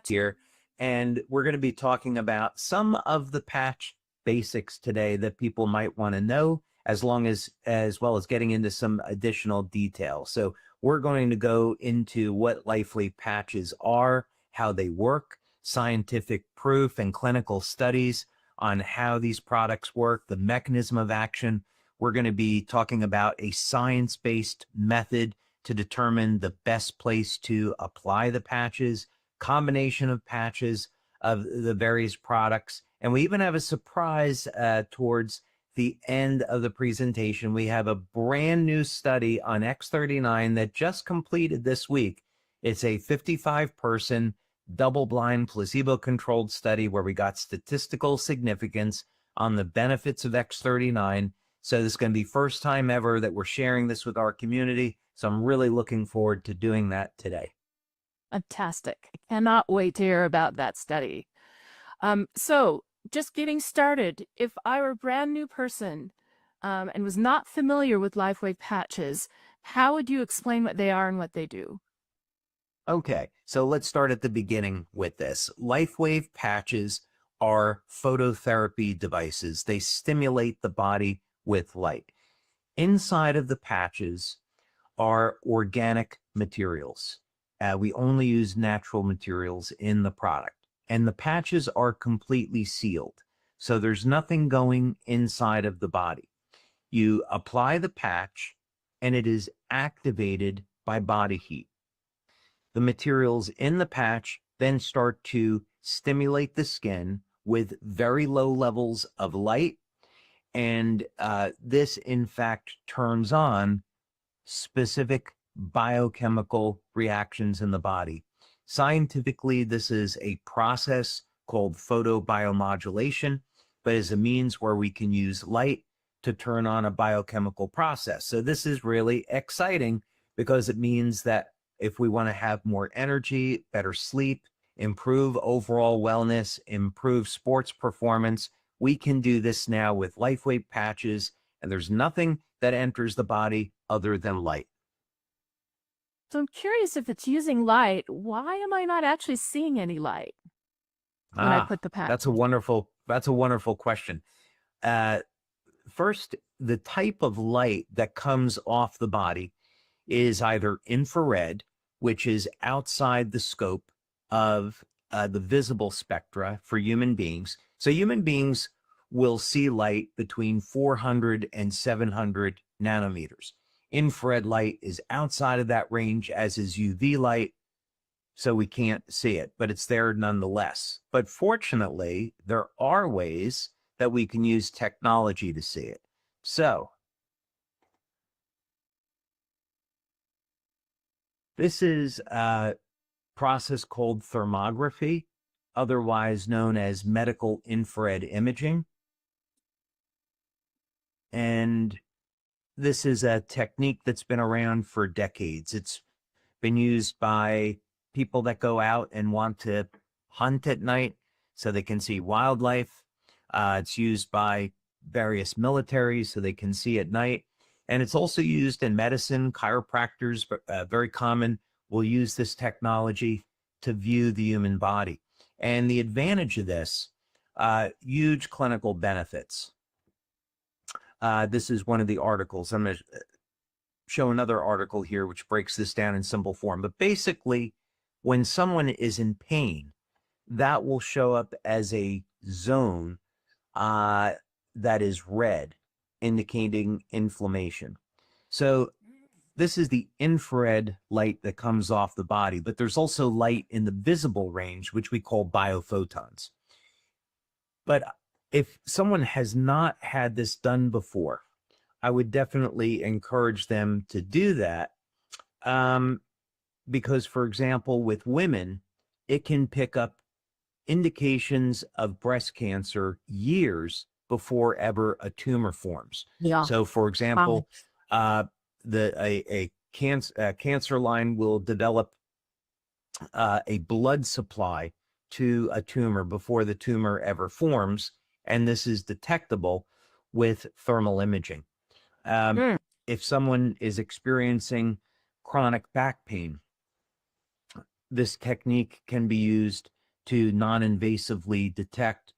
here, and we're going to be talking about some of the patch basics today that people might want to know, as well as getting into some additional detail. So we're going to go into what LifeWave patches are, how they work, scientific proof and clinical studies on how these products work, the mechanism of action. We're going to be talking about a science-based method to determine the best place to apply the patches, combination of patches of the various products. And we even have a surprise towards the end of the presentation. We have a brand new study on X39 that just completed this week. It's a 55-person double-blind placebo-controlled study where we got statistical significance on the benefits of X39. So this is going to be first time ever that we're sharing this with our community. So I'm really looking forward to doing that today. Fantastic. I cannot wait to hear about that study. So just getting started, if I were a brand new person and was not familiar with LifeWave patches, how would you explain what they are and what they do? Okay, so let's start at the beginning with this. LifeWave patches are phototherapy devices. They stimulate the body with light. Inside of the patches are organic materials. We only use natural materials in the product, and the patches are completely sealed. So there's nothing going inside of the body. You apply the patch and it is activated by body heat. The materials in the patch then start to stimulate the skin with very low levels of light. And this, in fact, turns on specific biochemical reactions in the body. Scientifically, this is a process called photobiomodulation, but is a means where we can use light to turn on a biochemical process. So this is really exciting because it means that if we want to have more energy, better sleep, improve overall wellness, improve sports performance, we can do this now with LifeWave patches, and there's nothing that enters the body other than light. So I'm curious, if it's using light, why am I not actually seeing any light when I put the patch? That's a wonderful question. First, the type of light that comes off the body is either infrared, which is outside the scope of the visible spectra for human beings. So human beings will see light between 400 and 700 nanometers. Infrared light is outside of that range, as is UV light, so we can't see it, but it's there nonetheless. But fortunately, there are ways that we can use technology to see it. So this is a process called thermography, otherwise known as medical infrared imaging. And this is a technique that's been around for decades. It's been used by people that go out and want to hunt at night so they can see wildlife. It's used by various militaries so they can see at night. And it's also used in medicine. Chiropractors, very common, will use this technology to view the human body. And the advantage of this, huge clinical benefits. This is one of the articles. I'm going to show another article here which breaks this down in simple form. But basically, when someone is in pain, that will show up as a zone that is red, indicating inflammation. So this is the infrared light that comes off the body, but there's also light in the visible range, which we call biophotons. But if someone has not had this done before, I would definitely encourage them to do that. Because, for example, with women, it can pick up indications of breast cancer years before ever a tumor forms. Yeah. So, for example, a cancer line will develop a blood supply to a tumor before the tumor ever forms, and this is detectable with thermal imaging. If someone is experiencing chronic back pain, this technique can be used to non-invasively detect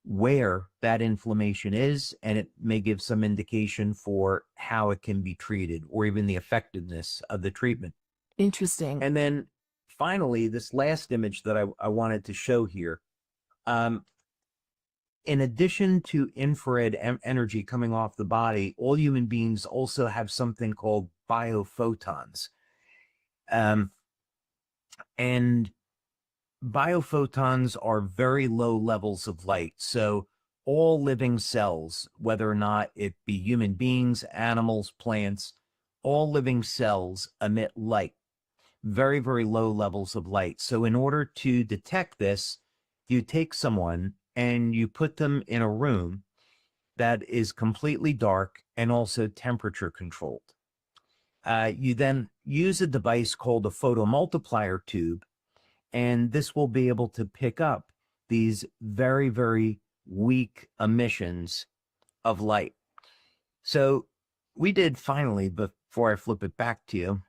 where that inflammation is, and it may give some indication for how it can be treated or even the effectiveness of the treatment. Interesting. And then finally, this last image that I wanted to show here, in addition to infrared energy coming off the body, all human beings also have something called biophotons. And biophotons are very low levels of light. So all living cells, whether or not it be human beings, animals, plants, all living cells emit light, very, very low levels of light. So in order to detect this, you take someone and you put them in a room that is completely dark and also temperature controlled. You then use a device called a photomultiplier tube, and this will be able to pick up these very, very weak emissions of light. So we did finally, before I flip it back to you,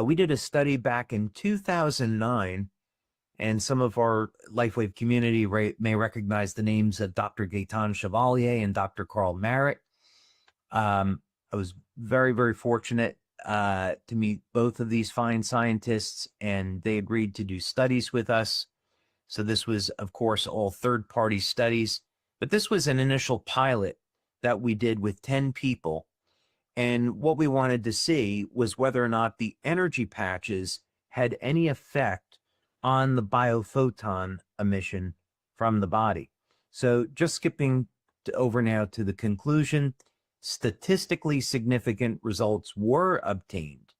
we did a study back in 2009, and some of our LifeWave community may recognize the names of Dr. Gaetan Chevalier and Dr. Carl Merritt. I was very, very fortunate to meet both of these fine scientists, and they agreed to do studies with us. So this was, of course, all third-party studies, but this was an initial pilot that we did with 10 people. And what we wanted to see was whether or not the energy patches had any effect on the biophoton emission from the body. So just skipping over now to the conclusion, statistically significant results were obtained,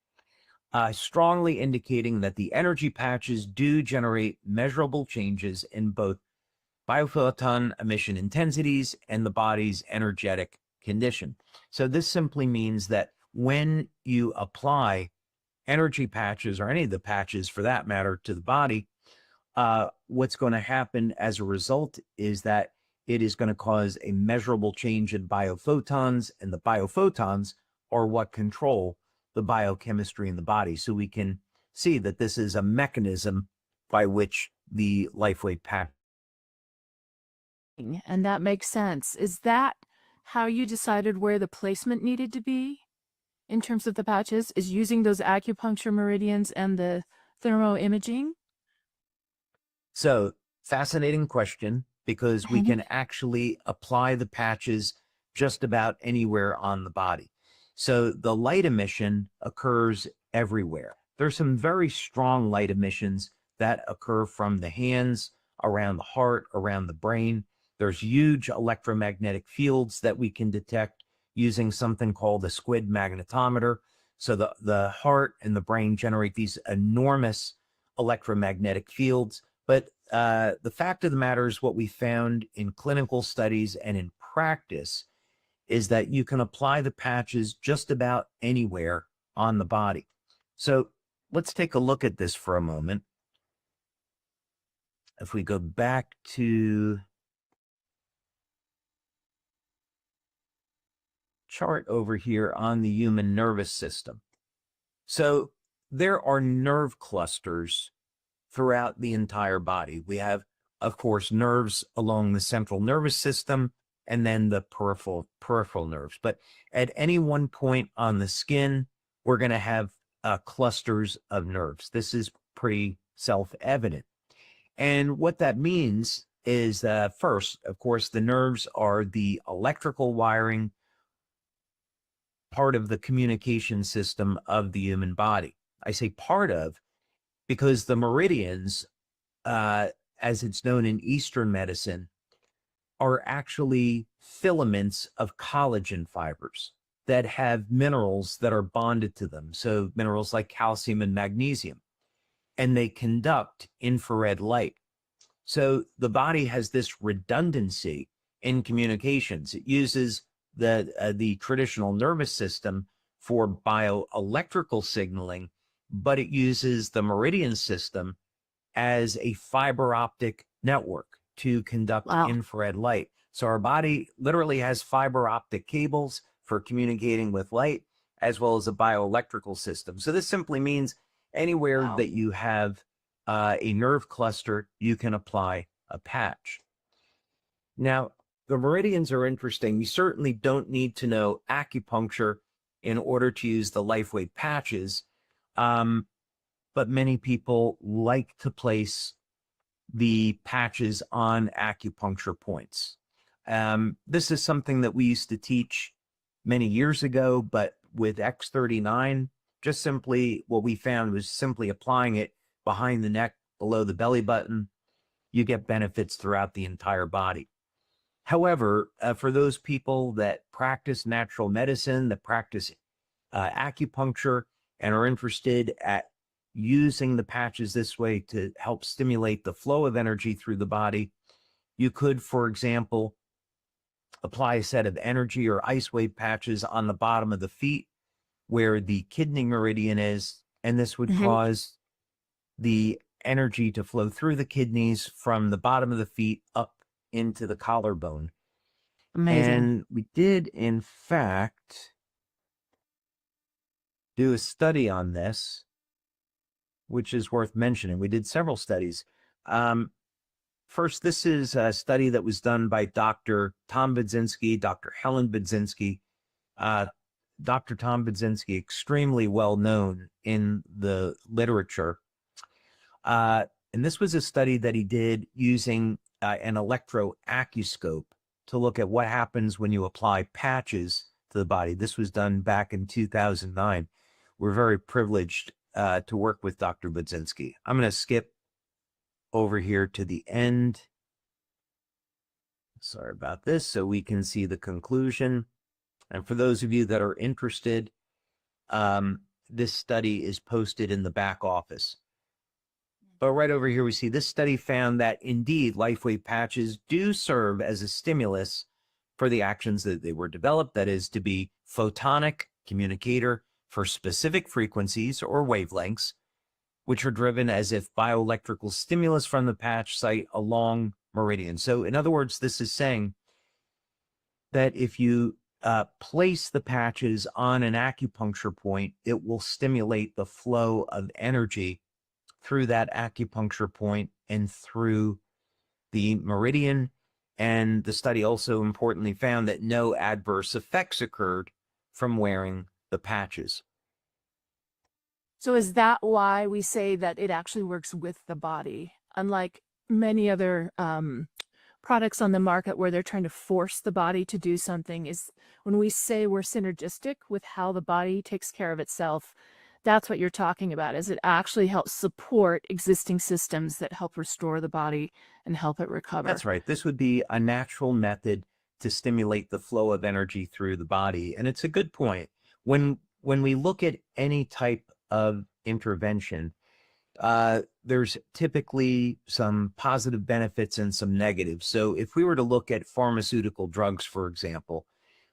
strongly indicating that the energy patches do generate measurable changes in both biophoton emission intensities and the body's energetic condition. So this simply means that when you apply energy patches, or any of the patches for that matter, to the body, what's going to happen as a result is that it is going to cause a measurable change in biophotons, and the biophotons are what control the biochemistry in the body. So we can see that this is a mechanism by which the LifeWave patch. And that makes sense. Is that how you decided where the placement needed to be in terms of the patches? Is using those acupuncture meridians and the thermo imaging? So, fascinating question, because we can actually apply the patches just about anywhere on the body. So the light emission occurs everywhere. There's some very strong light emissions that occur from the hands, around the heart, around the brain. There's huge electromagnetic fields that we can detect using something called a squid magnetometer. So the heart and the brain generate these enormous electromagnetic fields. But the fact of the matter is, what we found in clinical studies and in practice is that you can apply the patches just about anywhere on the body. So let's take a look at this for a moment. If we go back to chart over here on the human nervous system. So there are nerve clusters throughout the entire body. We have, of course, nerves along the central nervous system, and then the peripheral nerves. But at any one point on the skin, we're going to have clusters of nerves. This is pretty self-evident. And what that means is, first, of course, the nerves are the electrical wiring part of the communication system of the human body. I say part of because the meridians, as it's known in Eastern medicine, are actually filaments of collagen fibers that have minerals that are bonded to them. So minerals like calcium and magnesium, and they conduct infrared light. So the body has this redundancy in communications. It uses the traditional nervous system for bioelectrical signaling, but it uses the meridian system as a fiber optic network to conduct infrared light. So our body literally has fiber optic cables for communicating with light, as well as a bioelectrical system. So this simply means anywhere that you have a nerve cluster, you can apply a patch. Now, the meridians are interesting. You certainly don't need to know acupuncture in order to use the LifeWave patches, but many people like to place the patches on acupuncture points. This is something that we used to teach many years ago, but with X39, just simply what we found was simply applying it behind the neck, below the belly button, you get benefits throughout the entire body. However, for those people that practice natural medicine, that practice acupuncture, and are interested at using the patches this way to help stimulate the flow of energy through the body, you could, for example, apply a set of energy or ice wave patches on the bottom of the feet where the kidney meridian is, and this would cause the energy to flow through the kidneys from the bottom of the feet up into the collarbone. Amazing. And we did, in fact, do a study on this, which is worth mentioning. We did several studies. First, this is a study that was done by Dr. Tom Budzinski, Dr. Helen Budzinski. Dr. Tom Budzinski, extremely well known in the literature. And this was a study that he did using an electroacuoscope to look at what happens when you apply patches to the body. This was done back in 2009. We're very privileged to work with Dr. Budzinski. I'm going to skip over here to the end. Sorry about this, so we can see the conclusion. And for those of you that are interested, this study is posted in the back office. But right over here, we see this study found that indeed LifeWave patches do serve as a stimulus for the actions that they were developed, that is to be photonic communicator for specific frequencies or wavelengths, which are driven as if bioelectrical stimulus from the patch site along meridian. So in other words, this is saying that if you place the patches on an acupuncture point, it will stimulate the flow of energy through that acupuncture point and through the meridian. And the study also importantly found that no adverse effects occurred from wearing the patches. So is that why we say that it actually works with the body, unlike many other products on the market where they're trying to force the body to do something? Is when we say we're synergistic with how the body takes care of itself, that's what you're talking about, is it actually helps support existing systems that help restore the body and help it recover. That's right. This would be a natural method to stimulate the flow of energy through the body. And it's a good point. When we look at any type of intervention, there's typically some positive benefits and some negatives. So if we were to look at pharmaceutical drugs, for example,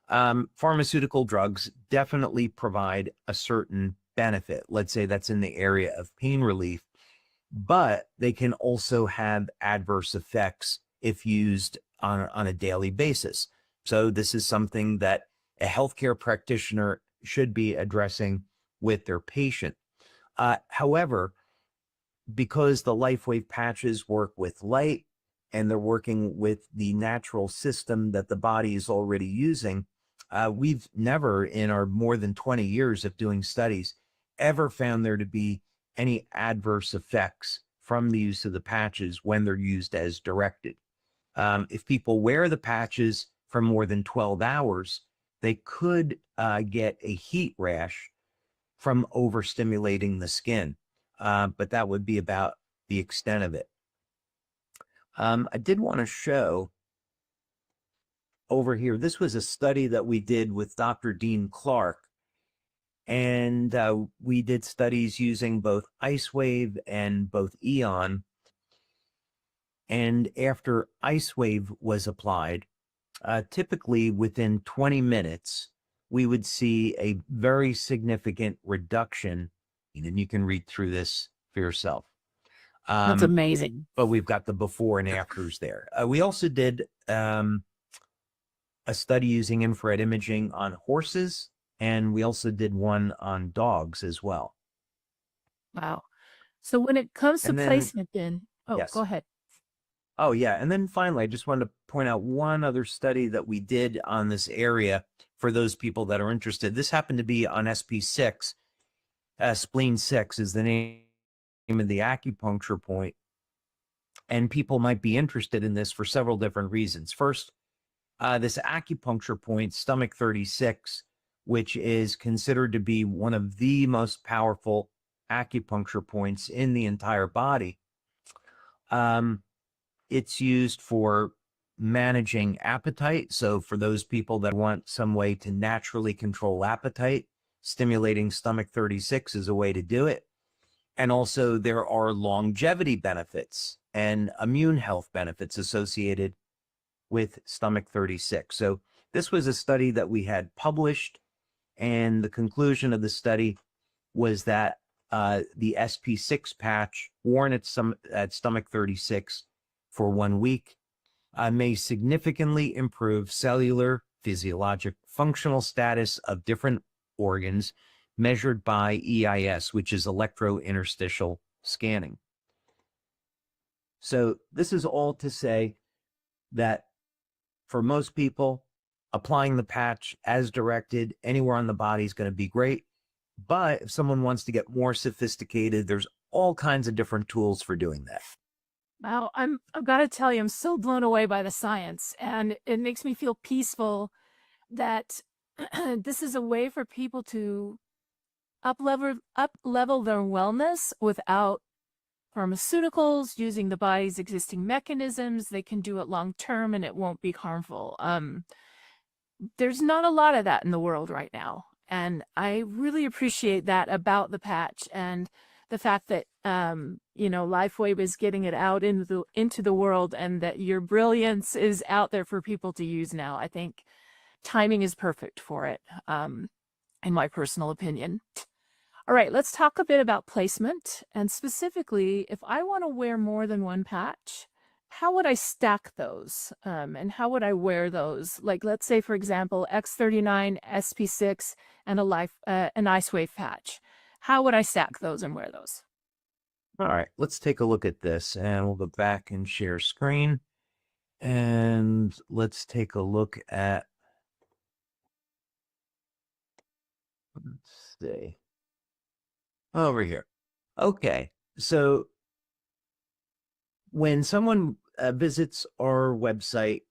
pharmaceutical drugs definitely provide a certain benefit. Let's say that's in the area of pain relief, but they can also have adverse effects if used on a daily basis. So this is something that a healthcare practitioner should be addressing with their patient. However, because the LifeWave patches work with light and they're working with the natural system that the body is already using, we've never, in our more than 20 years of doing studies, ever found there to be any adverse effects from the use of the patches when they're used as directed. If people wear the patches for more than 12 hours, they could get a heat rash from overstimulating the skin, but that would be about the extent of it. I did want to show over here, this was a study that we did with Dr. Dean Clark, and we did studies using both IceWave and both Eon. And after IceWave was applied, typically within 20 minutes, we would see a very significant reduction, and you can read through this for yourself. That's amazing. But we've got the before and afters there. We also did a study using infrared imaging on horses, and we also did one on dogs as well. Wow. So when it comes to And then, placement then, oh, go yes. ahead. Oh, yeah. And then finally, I just wanted to point out one other study that we did on this area for those people that are interested. This happened to be on SP6. Spleen 6 is the name of the acupuncture point. And people might be interested in this for several different reasons. First, this acupuncture point, stomach 36, which is considered to be one of the most powerful acupuncture points in the entire body. It's used for managing appetite. So for those people that want some way to naturally control appetite, stimulating stomach 36 is a way to do it. And also there are longevity benefits and immune health benefits associated with stomach 36. So this was a study that we had published, and the conclusion of the study was that the SP6 patch worn at stomach 36 for 1 week may significantly improve cellular, physiologic, functional status of different organs measured by EIS, which is electrointerstitial scanning. So this is all to say that for most people, applying the patch as directed anywhere on the body is going to be great. But if someone wants to get more sophisticated, there's all kinds of different tools for doing that. Wow, I've got to tell you, I'm so blown away by the science, and it makes me feel peaceful that this is a way for people to up level their wellness without pharmaceuticals, using the body's existing mechanisms. They can do it long term and it won't be harmful. There's not a lot of that in the world right now, and I really appreciate that about the patch, and the fact that LifeWave is getting it out into the world, and that your brilliance is out there for people to use now. I think timing is perfect for it, in my personal opinion. All right, let's talk a bit about placement, and specifically, if I want to wear more than one patch, how would I stack those? And how would I wear those? Like, let's say, for example, X39, SP6, and an IceWave patch. How would I stack those and wear those? All right, let's take a look at this, and we'll go back and share screen. And let's take a look at, let's see, over here. Okay, so when someone visits our website,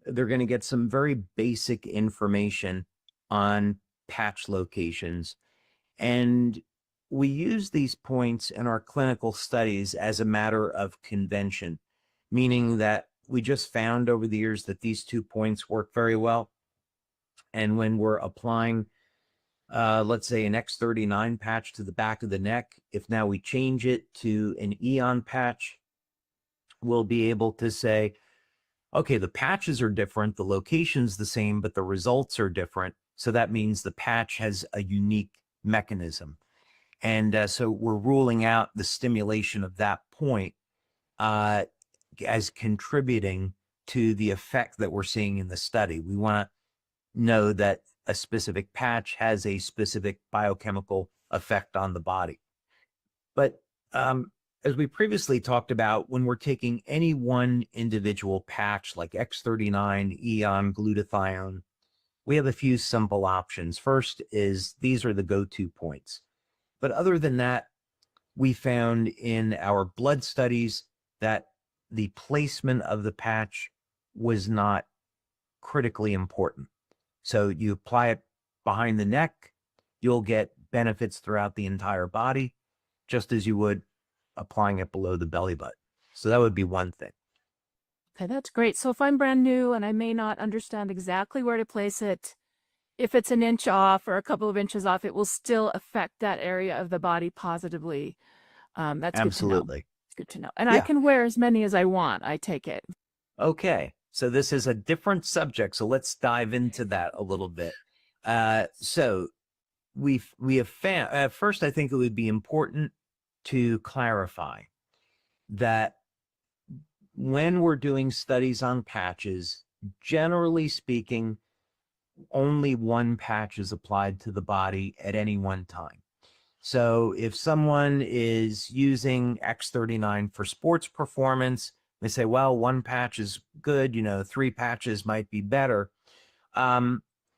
they're going to get some very basic information on patch locations. And we use these points in our clinical studies as a matter of convention, meaning that we just found over the years that these 2 points work very well. And when we're applying, let's say, an X39 patch to the back of the neck, if now we change it to an Eon patch, we'll be able to say, okay, the patches are different, the location's the same, but the results are different. So that means the patch has a unique mechanism. And so we're ruling out the stimulation of that point as contributing to the effect that we're seeing in the study. We want to know that a specific patch has a specific biochemical effect on the body. But as we previously talked about, when we're taking any one individual patch like X39, Eon, glutathione, we have a few simple options. First is these are the go-to points. But other than that, we found in our blood studies that the placement of the patch was not critically important. So you apply it behind the neck, you'll get benefits throughout the entire body, just as you would applying it below the belly button. So that would be one thing. Okay, that's great. So if I'm brand new and I may not understand exactly where to place it, if it's an inch off or a couple of inches off, it will still affect that area of the body positively. That's Absolutely. good to know. It's good to know. And I Yeah. can wear as many as I want, I take it. Okay. So this is a different subject. So let's dive into that a little bit. So we have found, at first, I think it would be important to clarify that when we're doing studies on patches, generally speaking, only one patch is applied to the body at any one time. So if someone is using X39 for sports performance, they say, well, one patch is good, 3 patches might be better.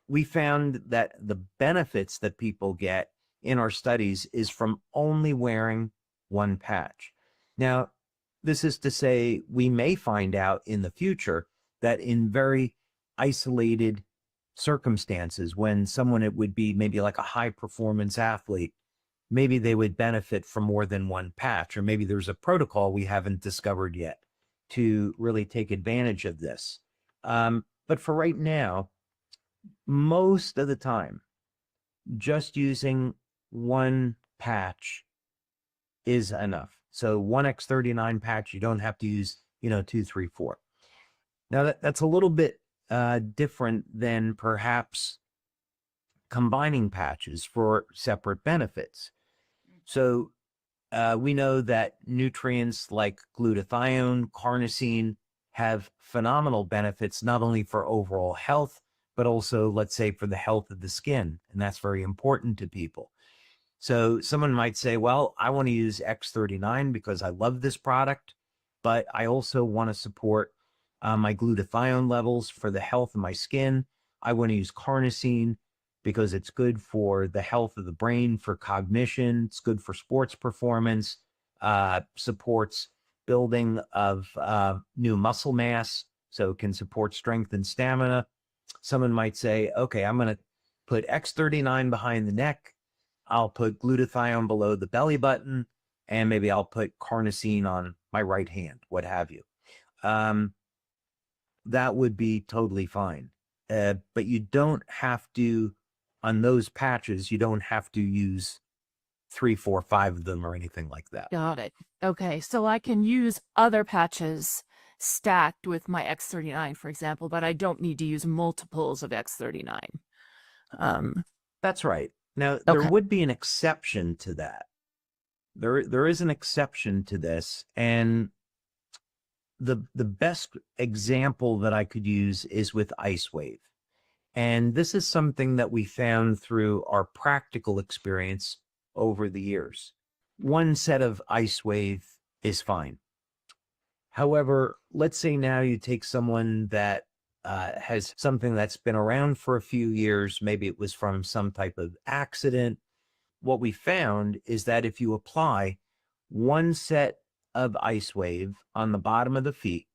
We found that the benefits that people get in our studies is from only wearing one patch. Now, this is to say we may find out in the future that in very isolated circumstances, when someone, it would be maybe like a high performance athlete, maybe they would benefit from more than one patch, or maybe there's a protocol we haven't discovered yet to really take advantage of this. But for right now, most of the time, just using one patch is enough. So one X39 patch, you don't have to use, 2, 3, 4. Now that's a little bit different than perhaps combining patches for separate benefits. So we know that nutrients like glutathione, carnosine have phenomenal benefits, not only for overall health, but also, let's say, for the health of the skin. And that's very important to people. So someone might say, well, I want to use X39 because I love this product, but I also want to support my glutathione levels for the health of my skin. I want to use carnosine because it's good for the health of the brain, for cognition. It's good for sports performance, supports building of new muscle mass, so it can support strength and stamina. Someone might say, okay, I'm going to put X39 behind the neck. I'll put glutathione below the belly button, and maybe I'll put carnosine on my right hand, what have you. That would be totally fine. But you don't have to, on those patches, you don't have to use 3, 4, 5 of them or anything like that. Got it. Okay, so I can use other patches stacked with my X39, for example, but I don't need to use multiples of X39. That's right. Now, there Okay. would be an exception to that. There is an exception to this, and the best example that I could use is with IceWave. And this is something that we found through our practical experience over the years. One set of IceWave is fine. However, let's say now you take someone that has something that's been around for a few years, maybe it was from some type of accident. What we found is that if you apply one set of IceWave on the bottom of the feet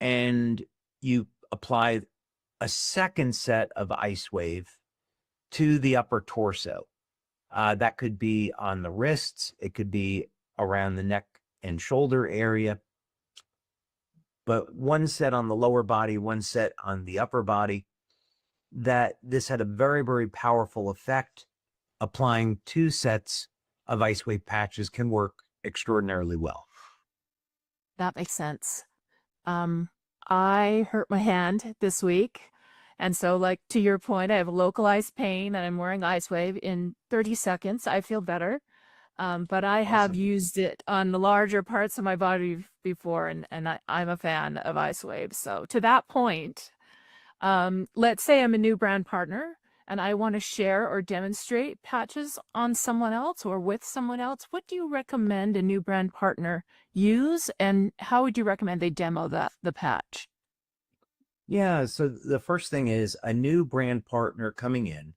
and you apply a second set of IceWave to the upper torso, that could be on the wrists, it could be around the neck and shoulder area, but one set on the lower body, one set on the upper body, that this had a very, very powerful effect. Applying 2 sets of IceWave patches can work extraordinarily well. That makes sense. I hurt my hand this week. And so, like, to your point, I have localized pain and I'm wearing IceWave. In 30 seconds, I feel better. But I have Awesome. used it on the larger parts of my body before, and I'm a fan of IceWave. So to that point, let's say I'm a new brand partner and I want to share or demonstrate patches on someone else or with someone else. What do you recommend a new brand partner use, and how would you recommend they demo the patch? Yeah, so the first thing is a new brand partner coming in.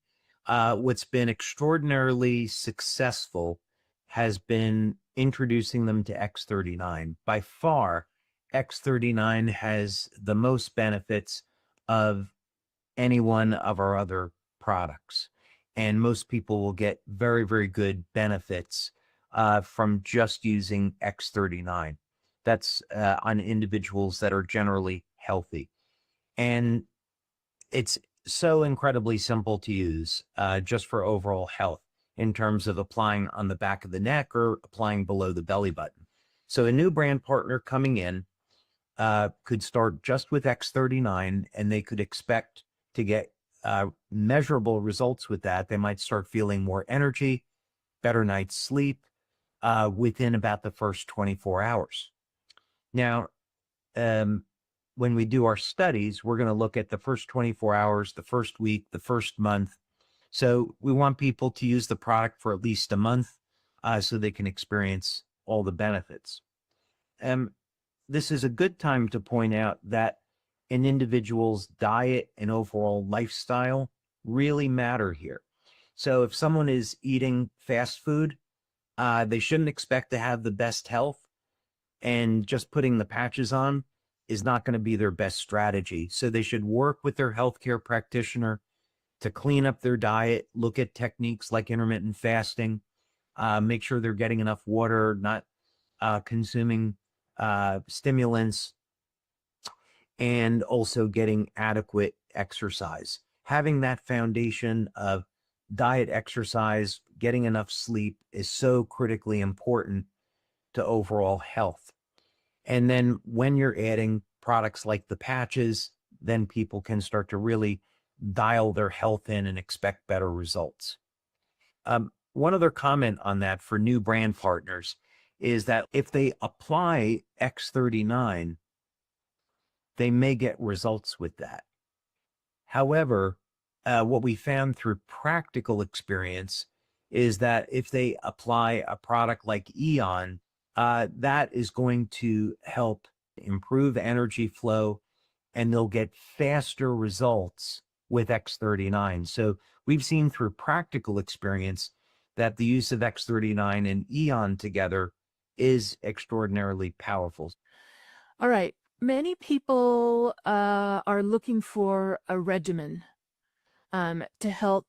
What's been extraordinarily successful has been introducing them to X39. By far, X39 has the most benefits of any one of our other products. And most people will get very, very good benefits from just using X39. That's on individuals that are generally healthy. And it's so incredibly simple to use just for overall health in terms of applying on the back of the neck or applying below the belly button. So a new brand partner coming in could start just with X39, and they could expect to get measurable results with that. They might start feeling more energy, better night's sleep within about the first 24 hours. Now, when we do our studies, we're going to look at the first 24 hours, the first week, the first month. So we want people to use the product for at least a month so they can experience all the benefits. This is a good time to point out that an individual's diet and overall lifestyle really matter here. So if someone is eating fast food, they shouldn't expect to have the best health, and just putting the patches on is not going to be their best strategy. So they should work with their healthcare practitioner to clean up their diet, look at techniques like intermittent fasting, make sure they're getting enough water, not consuming stimulants, and also getting adequate exercise. Having that foundation of diet, exercise, getting enough sleep is so critically important to overall health. And then when you're adding products like the patches, then people can start to really dial their health in and expect better results. One other comment on that for new brand partners is that if they apply X39, they may get results with that. However, what we found through practical experience is that if they apply a product like Eon, that is going to help improve energy flow, and they'll get faster results with X39. So we've seen through practical experience that the use of X39 and Eon together is extraordinarily powerful. All right. Many people are looking for a regimen to help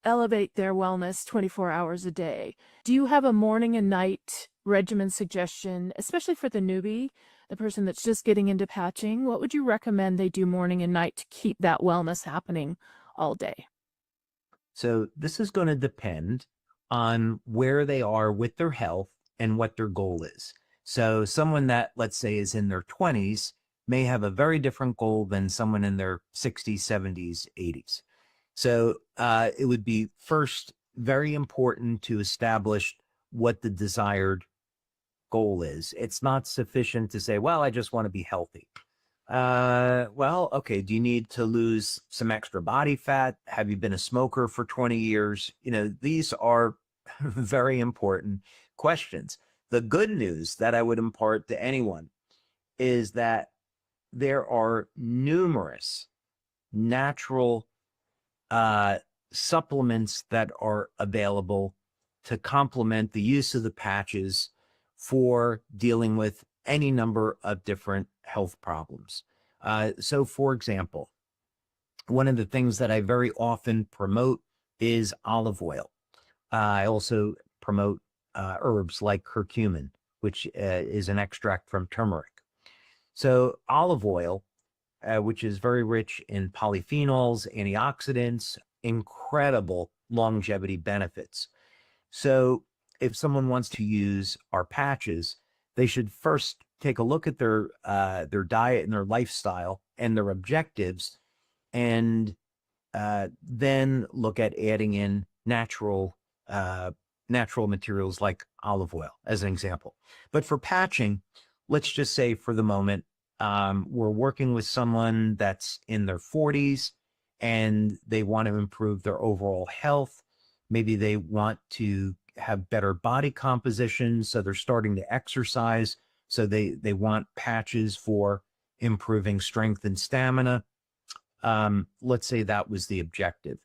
elevate their wellness 24 hours a day. Do you have a morning and night regimen suggestion, especially for the newbie, the person that's just getting into patching? What would you recommend they do morning and night to keep that wellness happening all day? So this is going to depend on where they are with their health and what their goal is. So someone that, let's say, is in their 20s may have a very different goal than someone in their 60s, 70s, 80s. So it would be first very important to establish what the desired goal is. It's not sufficient to say, well, I just want to be healthy. Well, okay, do you need to lose some extra body fat? Have you been a smoker for 20 years? These are very important questions. The good news that I would impart to anyone is that there are numerous natural supplements that are available to complement the use of the patches for dealing with any number of different health problems. So, for example, one of the things that I very often promote is olive oil. I also promote herbs like curcumin, which is an extract from turmeric. So olive oil, which is very rich in polyphenols, antioxidants, incredible longevity benefits. So if someone wants to use our patches, they should first take a look at their diet and their lifestyle and their objectives, and then look at adding in natural materials like olive oil as an example. But for patching, let's just say for the moment, we're working with someone that's in their 40s and they want to improve their overall health. Maybe they want to have better body composition, so they're starting to exercise. So they want patches for improving strength and stamina. Let's say that was the objective.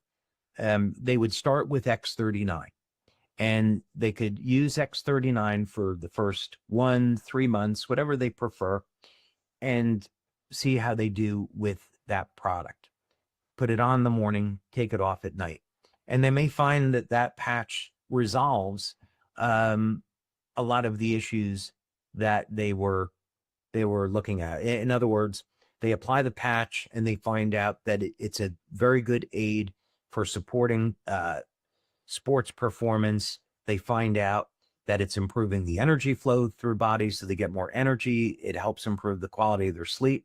They would start with X39. And they could use X39 for the first 3 months, whatever they prefer, and see how they do with that product. Put it on in the morning, take it off at night. And they may find that that patch resolves a lot of the issues that they were looking at. In other words, they apply the patch and they find out that it's a very good aid for supporting sports performance. They find out that it's improving the energy flow through body, so they get more energy. It helps improve the quality of their sleep.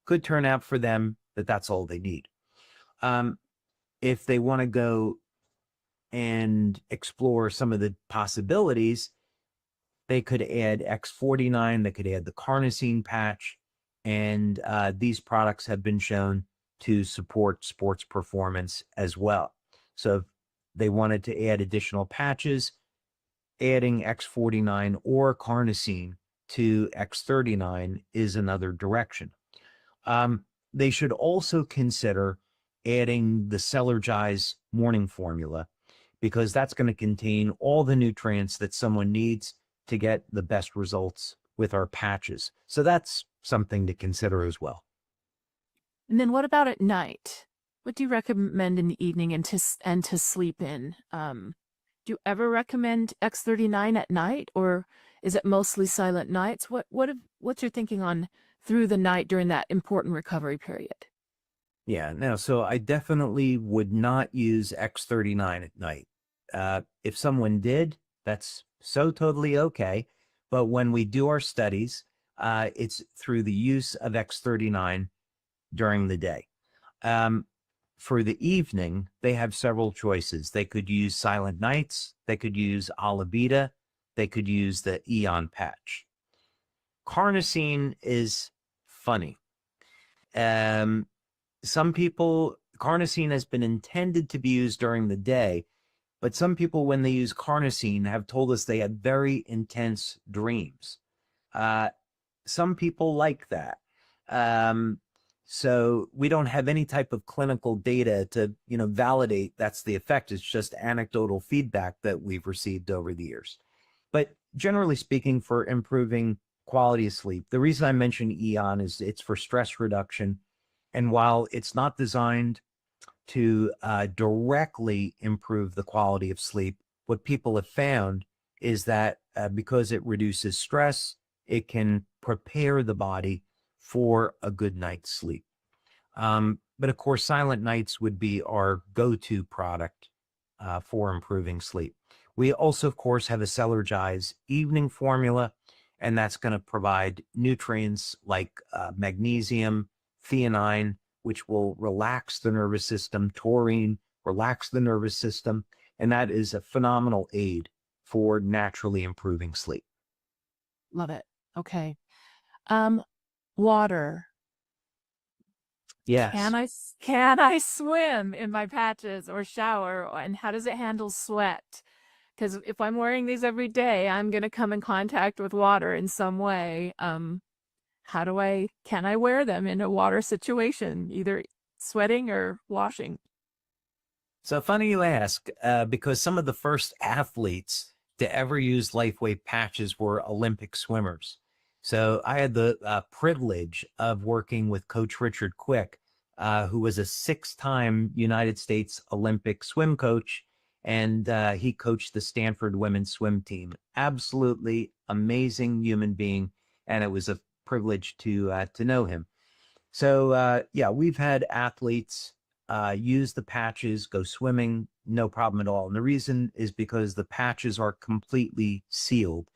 Could turn out for them that that's all they need. If they want to go and explore some of the possibilities, they could add X49, they could add the carnosine patch, and these products have been shown to support sports performance as well. So they wanted to add additional patches, adding X49 or carnosine to X39 is another direction. They should also consider adding the Celergize morning formula, because that's going to contain all the nutrients that someone needs to get the best results with our patches. So that's something to consider as well. And then what about at night? What do you recommend in the evening and to sleep in? Do you ever recommend X39 at night, or is it mostly silent nights? What's your thinking on through the night during that important recovery period? Yeah, no, so I definitely would not use X39 at night. If someone did, that's so totally okay. But when we do our studies, it's through the use of X39 during the day. For the evening, they have several choices. They could use Silent Nights, they could use Alabita, they could use the Eon patch. Carnosine is funny. Some people, carnosine has been intended to be used during the day, but some people, when they use carnosine, have told us they had very intense dreams. Some people like that. So we don't have any type of clinical data to, validate that's the effect. It's just anecdotal feedback that we've received over the years. But generally speaking, for improving quality of sleep, the reason I mention Eon is it's for stress reduction. And while it's not designed to directly improve the quality of sleep, what people have found is that because it reduces stress, it can prepare the body for a good night's sleep. But of course, Silent Nights would be our go-to product for improving sleep. We also, of course, have a Celergize evening formula, and that's going to provide nutrients like magnesium, theanine, which will relax the nervous system, taurine, relax the nervous system, and that is a phenomenal aid for naturally improving sleep. Love it. Okay. Water. Yes. Can I swim in my patches or shower? And how does it handle sweat? Because if I'm wearing these every day, I'm going to come in contact with water in some way. Can I wear them in a water situation, either sweating or washing? So funny you ask, because some of the first athletes to ever use LifeWave patches were Olympic swimmers. So I had the privilege of working with Coach Richard Quick, who was a 6-time United States Olympic swim coach, and he coached the Stanford women's swim team. Absolutely amazing human being, and it was a privilege to know him. So yeah, we've had athletes use the patches, go swimming, no problem at all. And the reason is because the patches are completely sealed.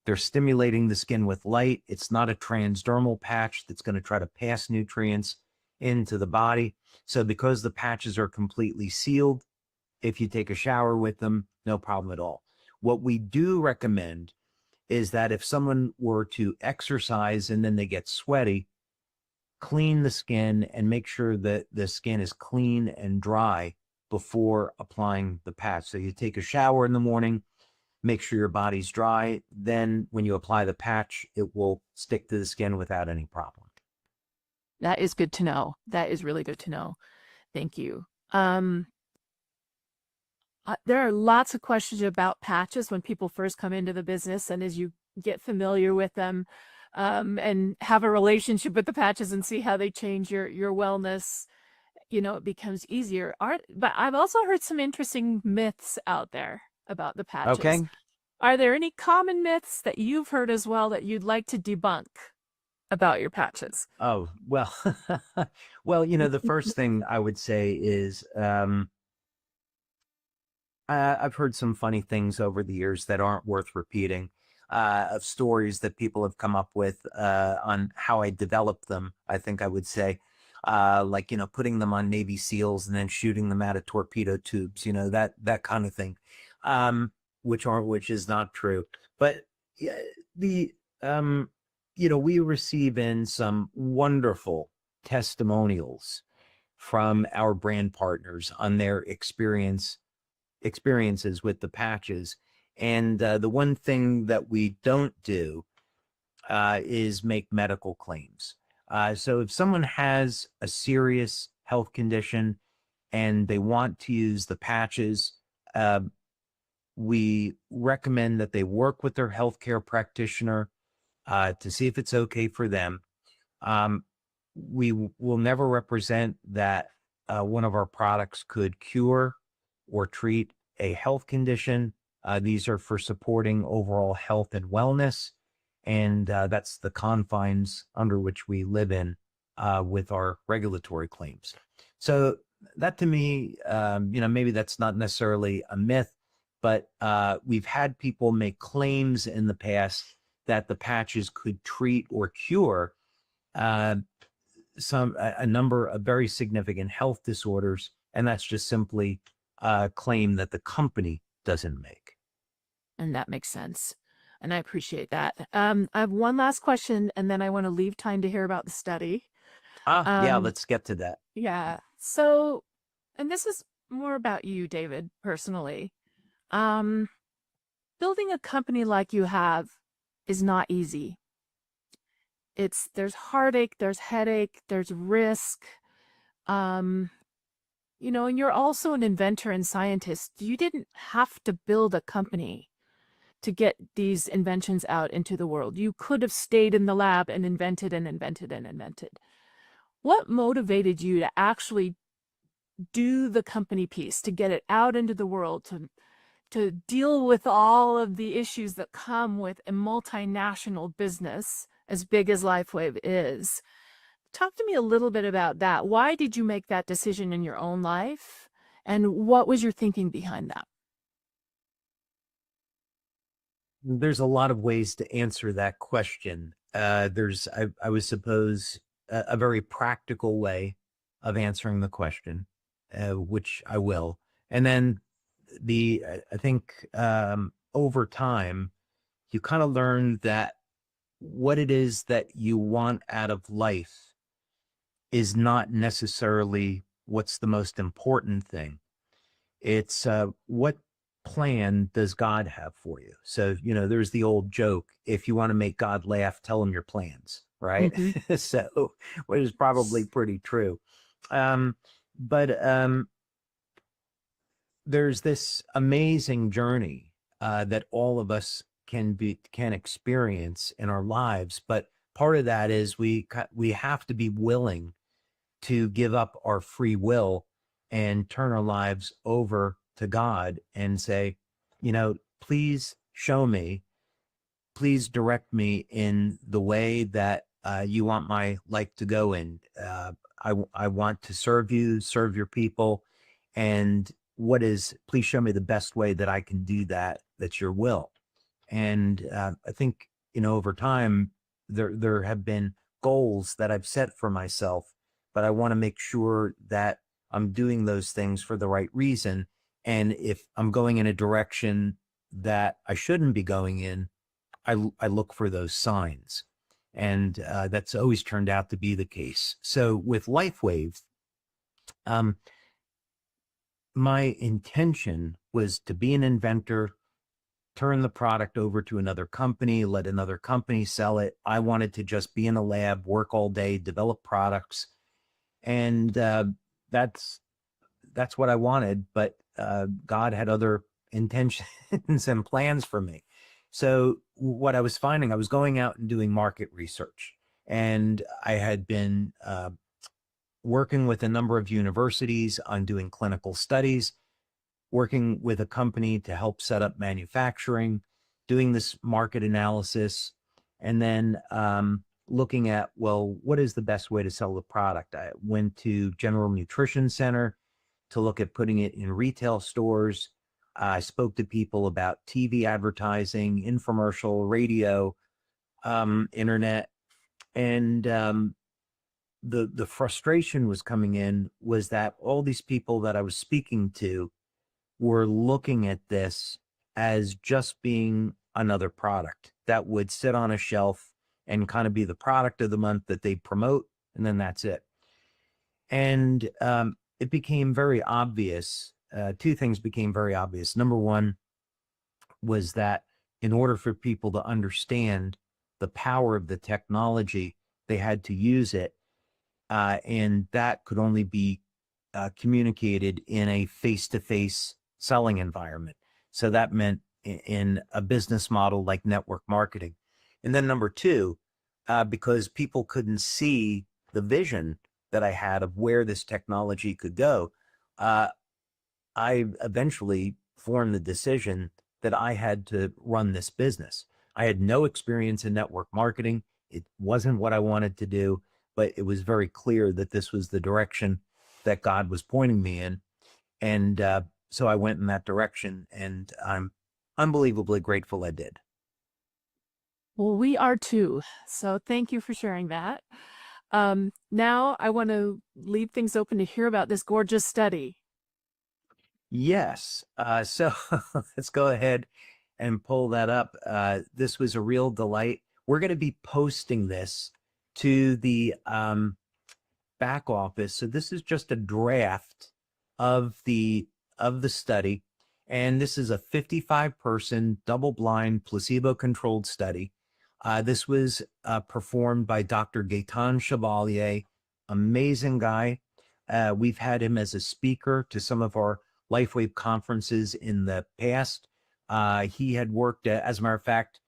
They're stimulating the skin with light. It's not a transdermal patch that's going to try to pass nutrients into the body. So because the patches are completely sealed, if you take a shower with them, no problem at all. What we do recommend is that if someone were to exercise and then they get sweaty, clean the skin and make sure that the skin is clean and dry before applying the patch. So you take a shower in the morning, make sure your body's dry. Then when you apply the patch, it will stick to the skin without any problem. That is good to know. That is really good to know. Thank you. There are lots of questions about patches when people first come into the business, and as you get familiar with them and have a relationship with the patches and see how they change your wellness, it becomes easier. But I've also heard some interesting myths out there about the patches. Okay. Are there any common myths that you've heard as well that you'd like to debunk about your patches? Oh, well, well, the first thing I would say is I've heard some funny things over the years that aren't worth repeating, of stories that people have come up with on how I developed them, I think I would say. Like, putting them on Navy SEALs and then shooting them out of torpedo tubes, that kind of thing, which is not true. But we receive in some wonderful testimonials from our brand partners on their experience experiences with the patches. And the one thing that we don't do is make medical claims. So if someone has a serious health condition and they want to use the patches, we recommend that they work with their healthcare practitioner to see if it's okay for them. We will never represent that one of our products could cure or treat a health condition. These are for supporting overall health and wellness, and that's the confines under which we live in with our regulatory claims. So that to me, maybe that's not necessarily a myth, but we've had people make claims in the past that the patches could treat or cure a number of very significant health disorders, and that's just simply a claim that the company doesn't make. And that makes sense. And I appreciate that. I have one last question, and then I want to leave time to hear about the study. Yeah, let's get to that. Yeah. So, and this is more about you, David, personally. Building a company like you have is not easy. There's heartache, there's headache, there's risk. And you're also an inventor and scientist. You didn't have to build a company to get these inventions out into the world. You could have stayed in the lab and invented and invented and invented. What motivated you to actually do the company piece, to get it out into the world, to deal with all of the issues that come with a multinational business as big as LifeWave is? Talk to me a little bit about that. Why did you make that decision in your own life? And what was your thinking behind that? There's a lot of ways to answer that question. There's, I would suppose, a very practical way of answering the question, which I will. And then I think over time, you kind of learn that what it is that you want out of life is not necessarily what's the most important thing. It's what plan does God have for you? So, there's the old joke, if you want to make God laugh, tell him your plans, right? Mm-hmm. So, which is probably pretty true. But there's this amazing journey that all of us can experience in our lives. But part of that is we have to be willing to give up our free will and turn our lives over to God and say, please show me, please direct me in the way that you want my life to go in. I want to serve you, serve your people. And please show me the best way that I can do that. That's your will. And I think, over time, there have been goals that I've set for myself, but I want to make sure that I'm doing those things for the right reason. And if I'm going in a direction that I shouldn't be going in, I look for those signs. And that's always turned out to be the case. So with LifeWave, my intention was to be an inventor, turn the product over to another company, let another company sell it. I wanted to just be in a lab, work all day, develop products. And that's what I wanted. But God had other intentions and plans for me. So what I was finding, I was going out and doing market research. And I had been working with a number of universities on doing clinical studies, working with a company to help set up manufacturing, doing this market analysis, and then looking at, well, what is the best way to sell the product? I went to General Nutrition Center to look at putting it in retail stores. I spoke to people about TV advertising, infomercial, radio, internet, and the frustration was coming in was that all these people that I was speaking to were looking at this as just being another product that would sit on a shelf and kind of be the product of the month that they promote, and then that's it. And it became very obvious two things became very obvious. Number one was that in order for people to understand the power of the technology, they had to use it. And that could only be communicated in a face-to-face selling environment. So that meant in a business model like network marketing. And then number two, because people couldn't see the vision that I had of where this technology could go, I eventually formed the decision that I had to run this business. I had no experience in network marketing. It wasn't what I wanted to do, but it was very clear that this was the direction that God was pointing me in. And so I went in that direction, and I'm unbelievably grateful I did. Well, we are too. So thank you for sharing that. Now I want to leave things open to hear about this gorgeous study. Yes. So let's go ahead and pull that up. This was a real delight. We're going to be posting this to the back office. So this is just a draft of the study. And this is a 55-person, double-blind, placebo-controlled study. This was performed by Dr. Gaetan Chevalier, amazing guy. We've had him as a speaker to some of our LifeWave conferences in the past. He had worked, as a matter of fact,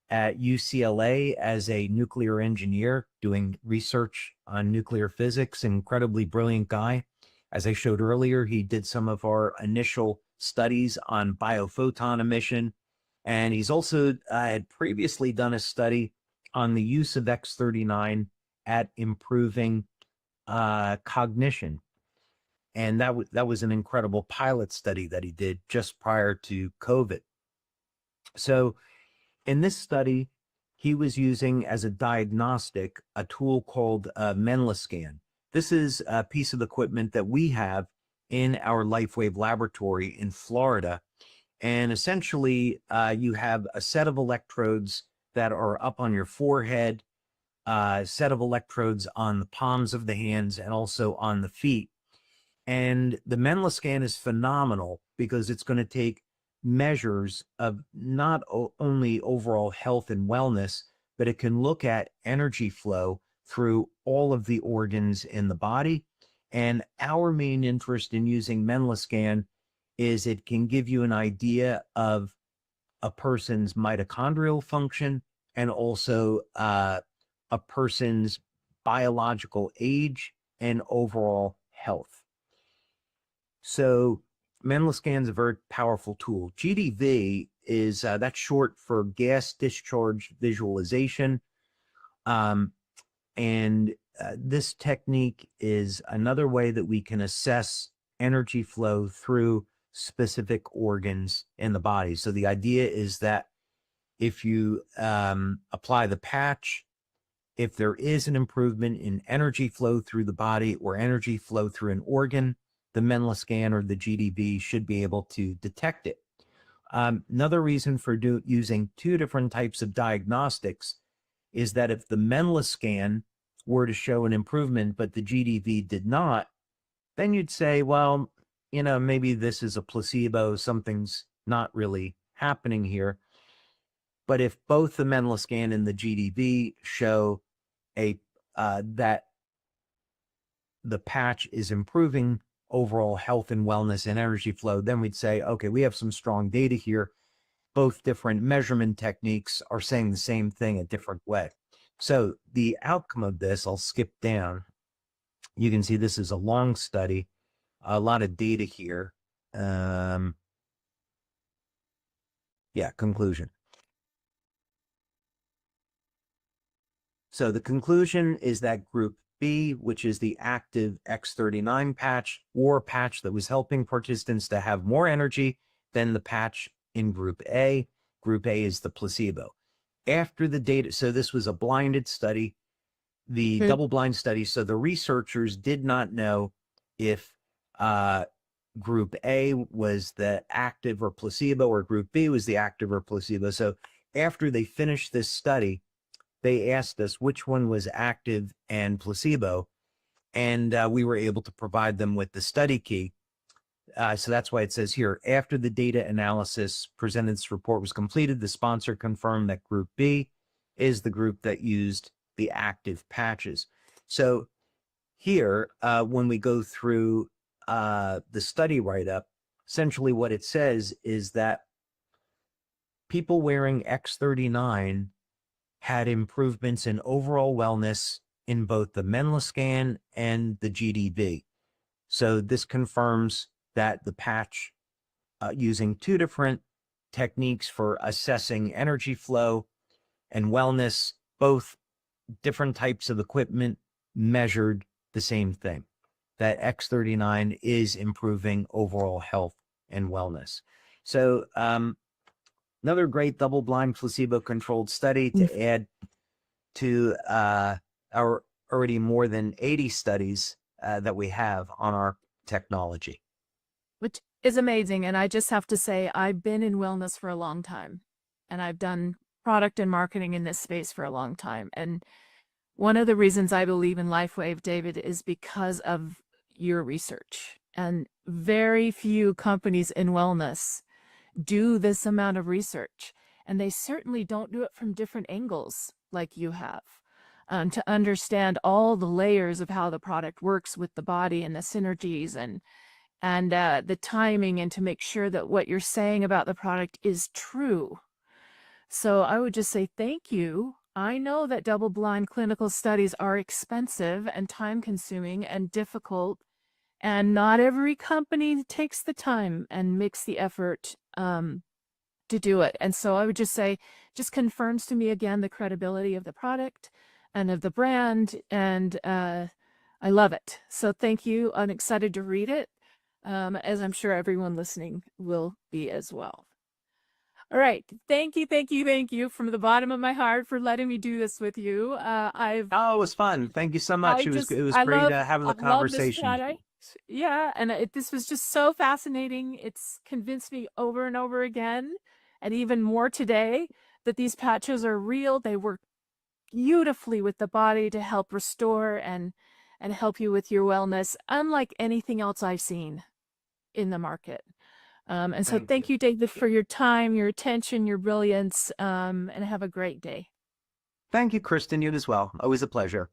at UCLA as a nuclear engineer doing research on nuclear physics. Incredibly brilliant guy. As I showed earlier, he did some of our initial studies on biophoton emission. And he's also had previously done a study on the use of X39 at improving cognition. And that was an incredible pilot study that he did just prior to COVID. So in this study, he was using as a diagnostic a tool called Menlascan. This is a piece of equipment that we have in our LifeWave laboratory in Florida. And essentially, you have a set of electrodes that are up on your forehead, a set of electrodes on the palms of the hands, and also on the feet. And the Menlascan is phenomenal because it's going to take measures of not only overall health and wellness, but it can look at energy flow through all of the organs in the body. And our main interest in using Menlascan is it can give you an idea of a person's mitochondrial function and also a person's biological age and overall health. So Menlascan is a very powerful tool. GDV is that's short for gas discharge visualization. This technique is another way that we can assess energy flow through specific organs in the body. So the idea is that if you apply the patch, if there is an improvement in energy flow through the body or energy flow through an organ, the Menlascan or the GDV should be able to detect it. Another reason for using two different types of diagnostics is that if the Menlascan were to show an improvement, but the GDV did not, then you'd say, well, maybe this is a placebo, something's not really happening here. But if both the Menlascan and the GDV show that the patch is improving overall health and wellness and energy flow, then we'd say, okay, we have some strong data here. Both different measurement techniques are saying the same thing a different way. So the outcome of this, I'll skip down. You can see this is a long study, a lot of data here. Conclusion. So the conclusion is that group B, which is the active X39 patch or patch that was helping participants to have more energy than the patch in group A. Group A is the placebo. After the data, so this was a blinded study, the double-blind study. So the researchers did not know if group A was the active or placebo or group B was the active or placebo. So after they finished this study, they asked us which one was active and placebo, and we were able to provide them with the study key. So that's why it says here, after the data analysis presented, this report was completed, the sponsor confirmed that Group B is the group that used the active patches. So here, when we go through the study write-up, essentially what it says is that people wearing X39 had improvements in overall wellness in both the Menla scan and the GDB. So this confirms that the patch, using two different techniques for assessing energy flow and wellness, both different types of equipment measured the same thing, that X39 is improving overall health and wellness. So another great double-blind placebo-controlled study to add to our already more than 80 studies that we have on our technology. Which is amazing. And I just have to say, I've been in wellness for a long time, and I've done product and marketing in this space for a long time. And one of the reasons I believe in LifeWave, David, is because of your research. And very few companies in wellness do this amount of research. And they certainly don't do it from different angles like you have, to understand all the layers of how the product works with the body and the synergies and the timing, and to make sure that what you're saying about the product is true. So I would just say thank you. I know that double-blind clinical studies are expensive and time-consuming and difficult, and not every company takes the time and makes the effort to do it. And so I would just say, just confirms to me again the credibility of the product and of the brand, and I love it. So thank you. I'm excited to read it, as I'm sure everyone listening will be as well. All right. Thank you from the bottom of my heart for letting me do this with you. It was fun. Thank you so much. It was great having the I love this conversation. chat. Yeah, and this was just so fascinating. It's convinced me over and over again, and even more today, that these patches are real. They work beautifully with the body to help restore and help you with your wellness, unlike anything else I've seen in the market. And so thank you, David, for your time, your attention, your brilliance, and have a great day. Thank you, Kristen. You as well. Always a pleasure.